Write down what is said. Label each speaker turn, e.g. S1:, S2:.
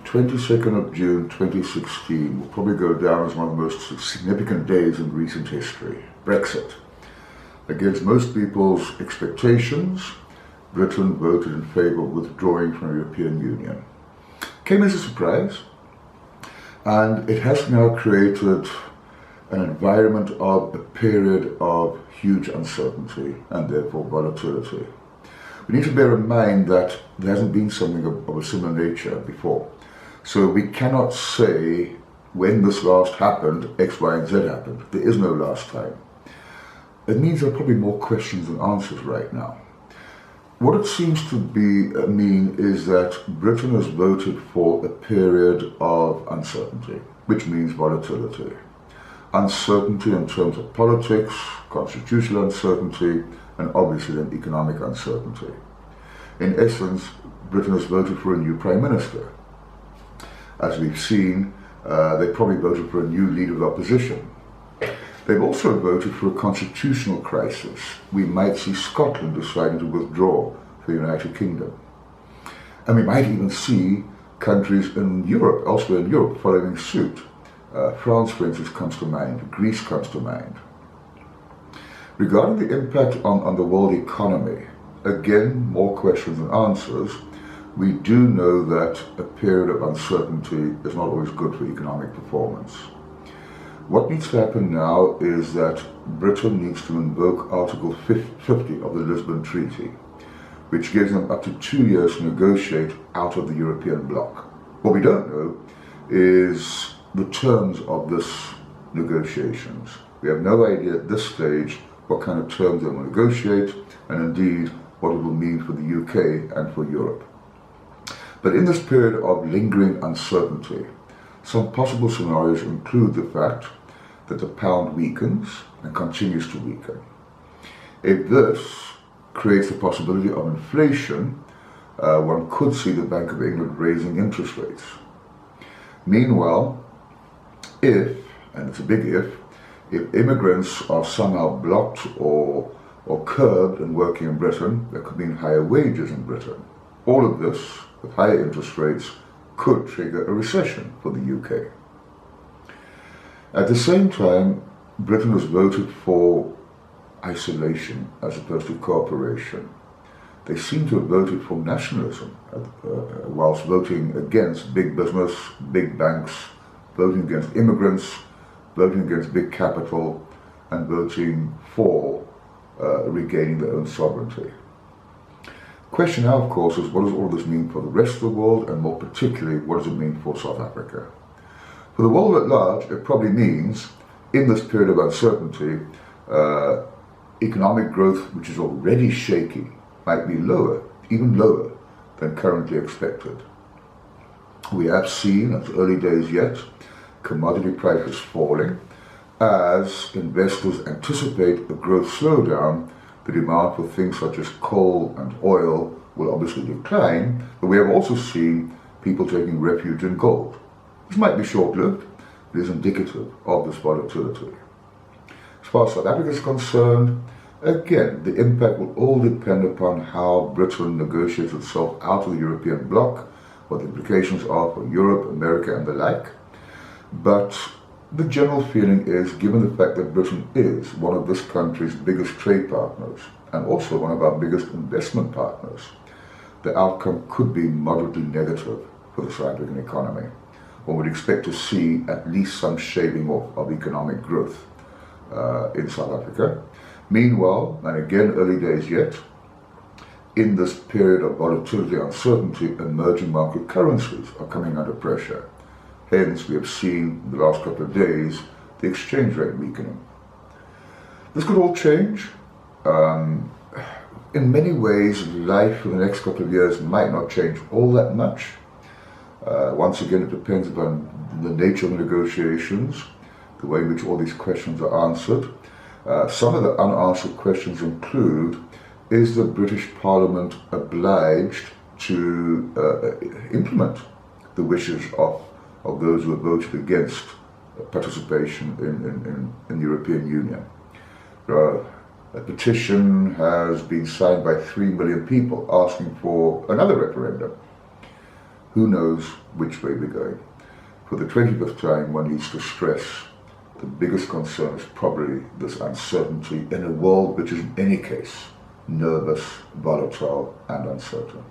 S1: 22nd of June 2016 will probably go down as one of the most significant days in recent history. Brexit. Against most people's expectations, Britain voted in favour of withdrawing from the European Union. Came as a surprise, and it has now created an environment of a period of huge uncertainty and therefore volatility. We need to bear in mind that there hasn't been something of a similar nature before. So we cannot say when this last happened, X, Y, and Z happened. There is no last time. It means there are probably more questions than answers right now. What it seems to mean is that Britain has voted for a period of uncertainty, which means volatility. Uncertainty in terms of politics, constitutional uncertainty, and obviously then economic uncertainty. In essence, Britain has voted for a new Prime Minister. As we've seen, they probably voted for a new leader of the opposition. They've also voted for a constitutional crisis. We might see Scotland deciding to withdraw from the United Kingdom. And we might even see countries in Europe, elsewhere in Europe, following suit. France, for instance, comes to mind. Greece comes to mind. Regarding the impact on the world economy, again, more questions than answers. We do know that a period of uncertainty is not always good for economic performance. What needs to happen now is that Britain needs to invoke Article 50 of the Lisbon Treaty, which gives them up to 2 years to negotiate out of the European bloc. What we don't know is the terms of this negotiations. We have no idea at this stage what kind of terms they will negotiate, and indeed what it will mean for the UK and for Europe. But in this period of lingering uncertainty, some possible scenarios include the fact that the pound weakens and continues to weaken. If this creates the possibility of inflation, one could see the Bank of England raising interest rates. Meanwhile, if, and it's a big if immigrants are somehow blocked or curbed in working in Britain, there could mean higher wages in Britain. All of this, with higher interest rates, could trigger a recession for the UK. At the same time, Britain has voted for isolation as opposed to cooperation. They seem to have voted for nationalism, whilst voting against big business, big banks, voting against immigrants, voting against big capital, and voting for regaining their own sovereignty. The question now, of course, is what does all this mean for the rest of the world, and more particularly, what does it mean for South Africa? For the world at large, it probably means, in this period of uncertainty, economic growth, which is already shaky, might be lower, even lower than currently expected. We have seen, it's early days yet, commodity prices falling. As investors anticipate a growth slowdown, the demand for things such as coal and oil will obviously decline, but we have also seen people taking refuge in gold. This might be short-lived, but is indicative of this volatility. As far as South Africa is concerned, again, the impact will all depend upon how Britain negotiates itself out of the European bloc, what the implications are for Europe, America, and the like. But the general feeling is, given the fact that Britain is one of this country's biggest trade partners, and also one of our biggest investment partners, the outcome could be moderately negative for the South African economy. One would expect to see at least some shaving off of economic growth in South Africa. Meanwhile, and again early days yet, in this period of volatility and uncertainty, emerging market currencies are coming under pressure. Hence, we have seen in the last couple of days the exchange rate weakening. This could all change. In many ways, life for the next couple of years might not change all that much. Once again, it depends upon the nature of the negotiations, the way in which all these questions are answered. Some of the unanswered questions include, is the British Parliament obliged to implement the wishes of those who have voted against participation in the European Union? A petition has been signed by 3 million people asking for another referendum. who knows which way we're going. For the 25th time, one needs to stress the biggest concern is probably this uncertainty in a world which is in any case nervous, volatile and uncertain.